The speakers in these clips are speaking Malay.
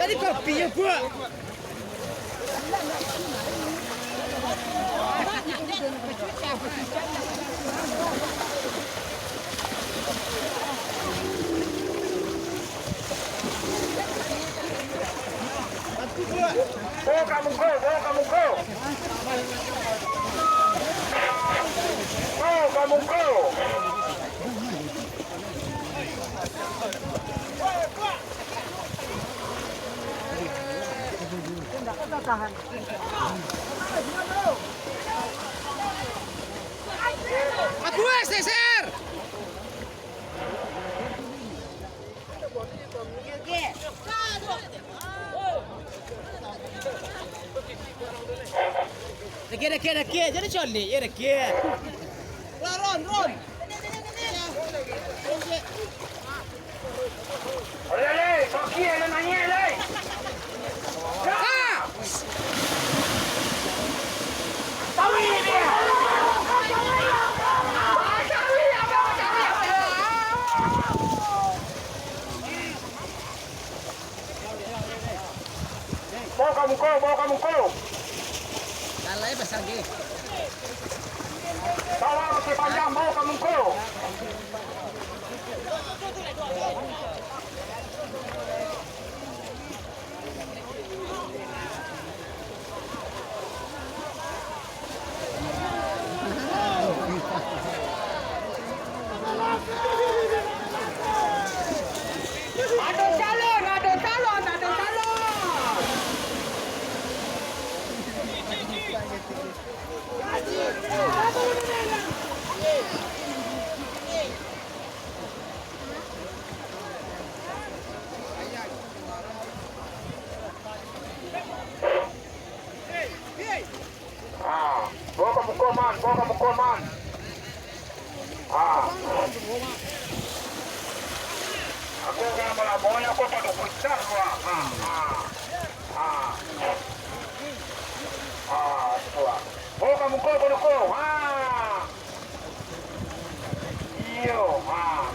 Tadi kopi ya, Bu. Bawa kamu go. Bawa kamu go. Aku seser. Daqui, jadi coli, ya daqui. Ron. Oleh, kaki ada nanya leh. Ah! Tahu ini dia. Bawa kamu go. Lalai besar ge. Bawa masih panjang, bawa kamu go. Ada calon. Bawa kamu koman. Aku kan malah bawanya aku pada besar gua. Tua. Bawa kamu ko. Iyo,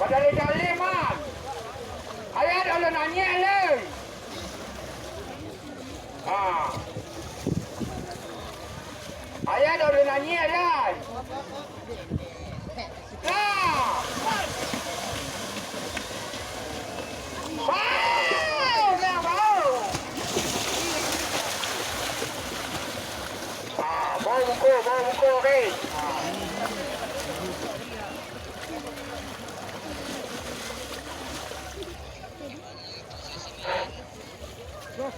badali man. Ayat Allah nanya le. Ayat Allah nanya le. Bawa buku, okay.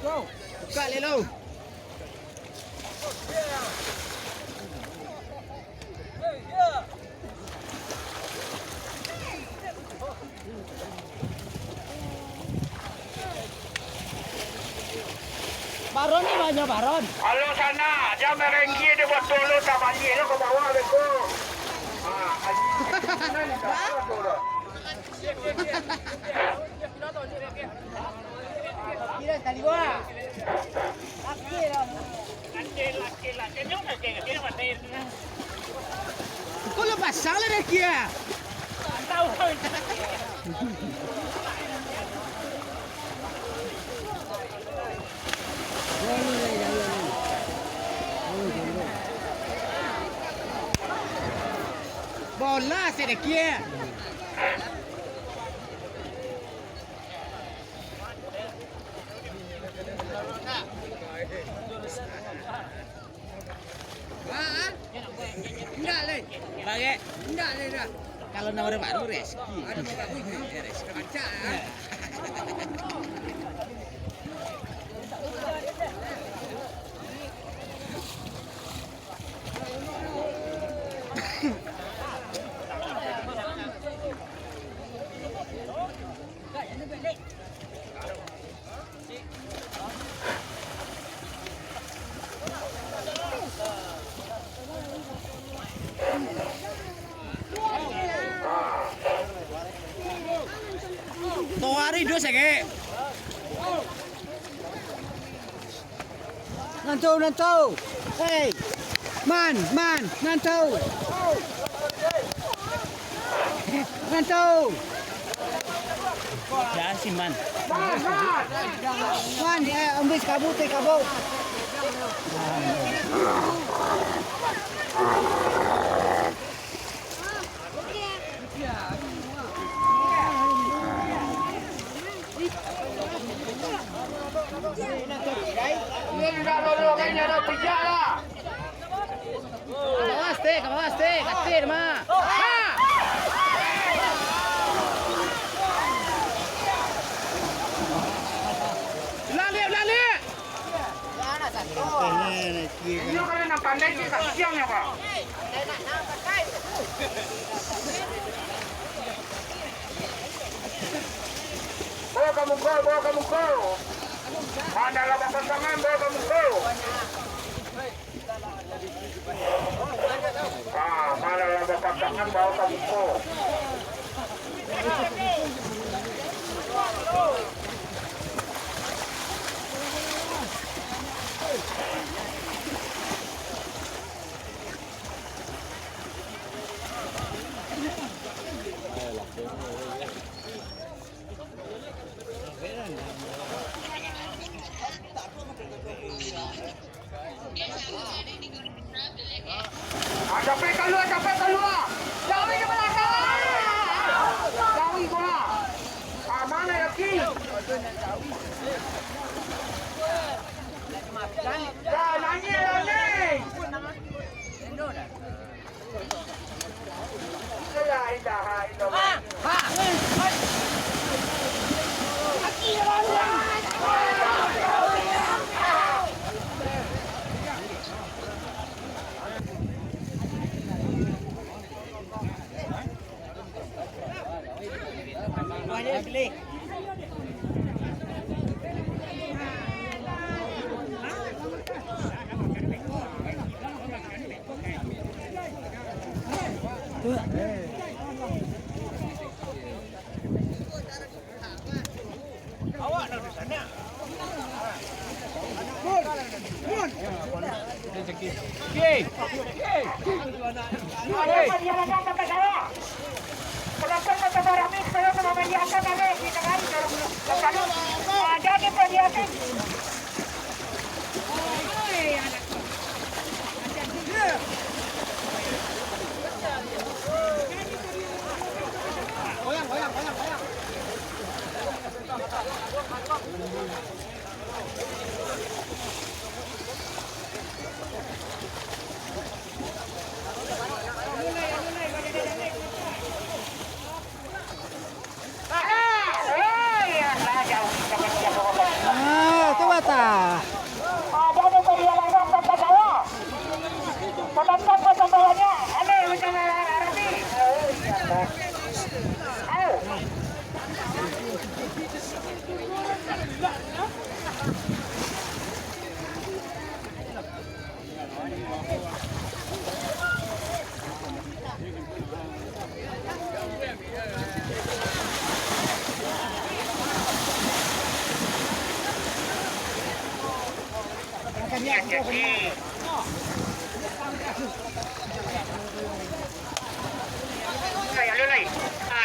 Go. Buka lelo. Baron ni banyak baron. Halo sana, dia merenggi dia buat tolo tak balik lo ke bawah beko. Mana ni tak tolo. Kira kali gua. Laki. Jangan ke mati. Kau lepas salah dah kia. Tahu. Bola sedikit. Enggak le. Bagai. Enggak le dah. Kalau nawar baru rezeki. Ada bagus rezeki baca. Toari dua sege. Nantau. Hey. Man, nantau. Jangan sih man. Man, ambis kabut kabut. Kabawaste, kasir mah. Lali. Iyo ka rin ang pandai sa siyang niya ba? Bawa kamu ko. Mana lah pasangan bawa kamu ko. Mana lah pasangan bawa kamu ko. Sampai keluar. Jauhi ke belakang. Jauhi bola. Mana lagi? Nangis. La ilaha illallah. Itu bata.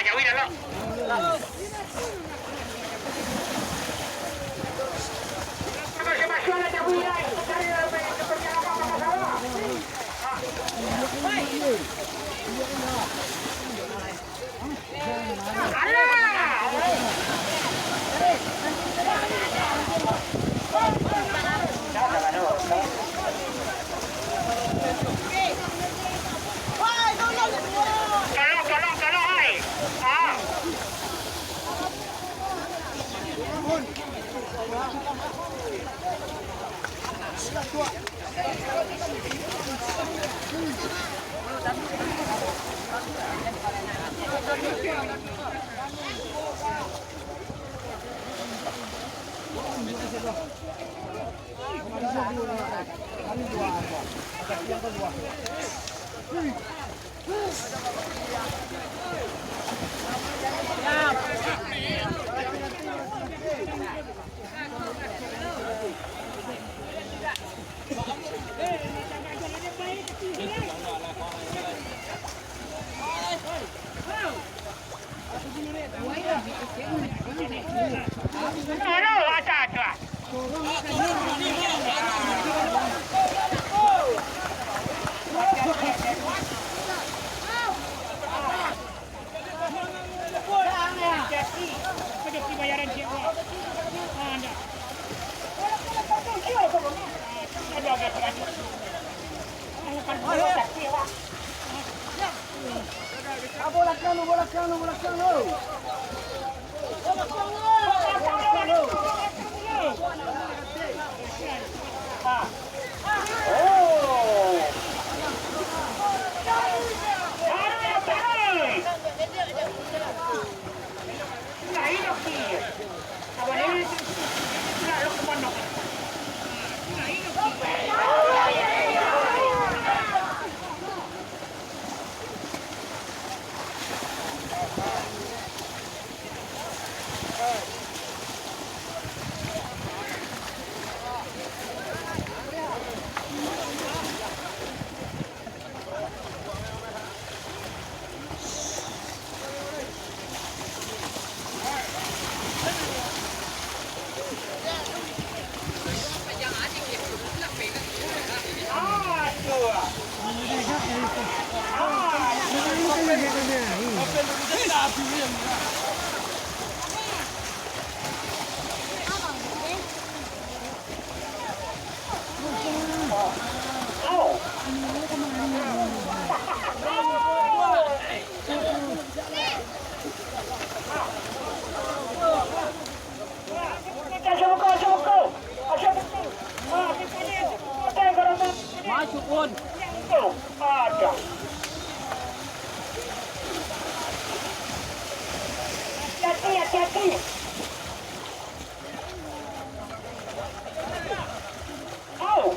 Jauhi dah lo. Tolong, hai. Ano, atas lah. Bayaran siapa? Anda. Bola cano. Masuk pun. Ada. Hati-hati. Oh.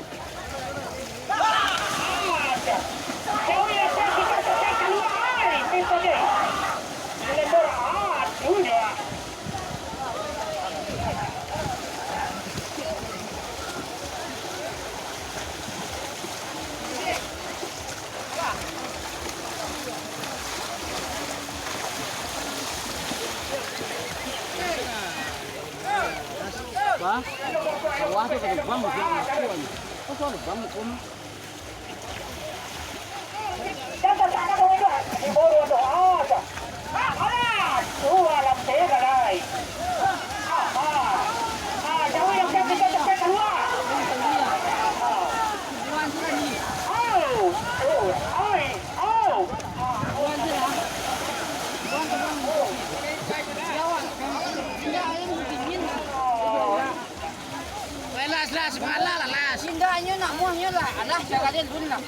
Ada. Jauh ya, saya keluar. Itu dia. Lebar. Aduh dia. Ba? Awas tu kalau bang mesti kuat. Kau tahu bang pun. Jangan sana kau itu. Di bawah tu ada. Ada. Alam tega lagi. Jauh yang kita cepat keluar. Buan sudah ni. Las malah las. Indahnya nak muahnya lah. Alah, jaga dia dulu lah.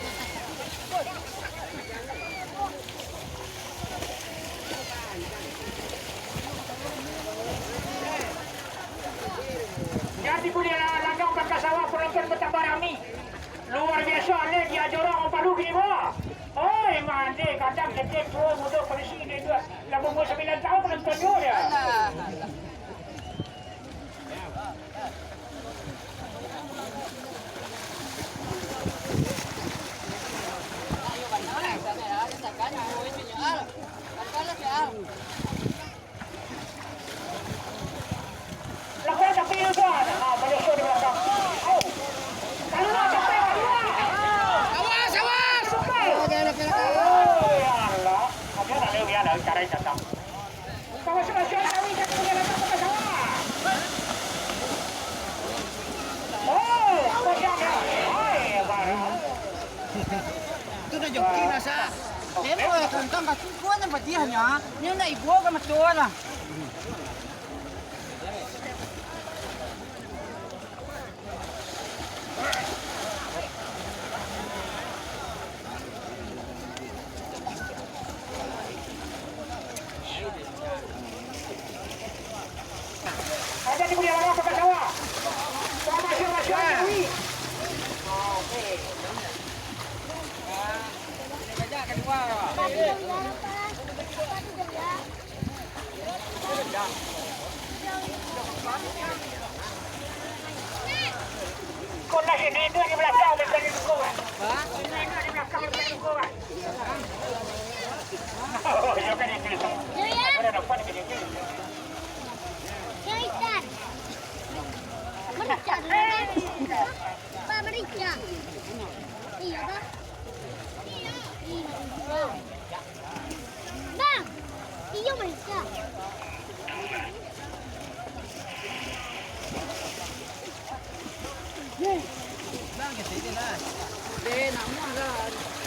Jadi kuliah langgang berkasawah penonton bertambah ramai. Luar biasa leh dia jorong orang Palu gini bawah. Oi, mandi kadang kecil tua muda polisi ini dua. Lagu umur 9 tahun penonton dia. Lakukan tapi itu ada. Menyusul di belakang. Oh. Keluar. Awas. Oh, ya Allah. Apa nak lewat dia dah cara datang. Kamu sudah siap kami kat punya datang ke sawah. Oh, apa dia? Oi, barang. Tu dah joki nasa. Tempo ya kantang kasi kuan ang patihan niya. Niyo na ibo ka matuwa na. Ada di punya orang ke sawah. Sama siapa ini? Okey. Kau nak sini itu di belakang bukan di kawan. Ini di belakang bukan di kawan. Oh, jangan itu. Ada dapat ini. Pak Malaysia. Iya, Pak. Iya. Bang, iya Malaysia. Bang, kasi din lah. Then, nak muah lah.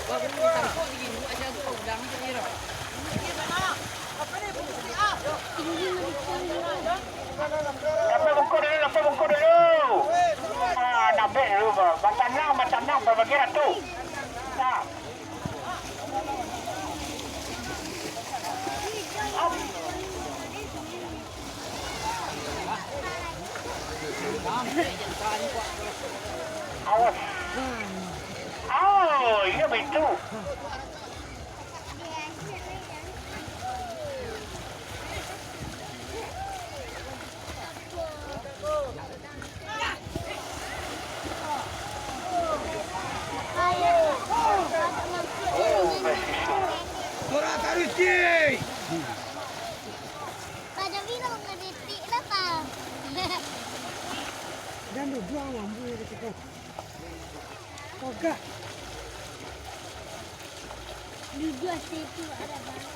Baru tangkap lagi. Buat macam tu. Udang macam ni lah. Lampu bungku dulu. Nampak dulu, Batanang, berbagi ratu. Nah. Awas. Oh, iya begitu. Surat Aristi! Pada bilang ngeditik lah, Pak. Dan dua lampu yang kita. Oke. Di dua situ ada, Bang.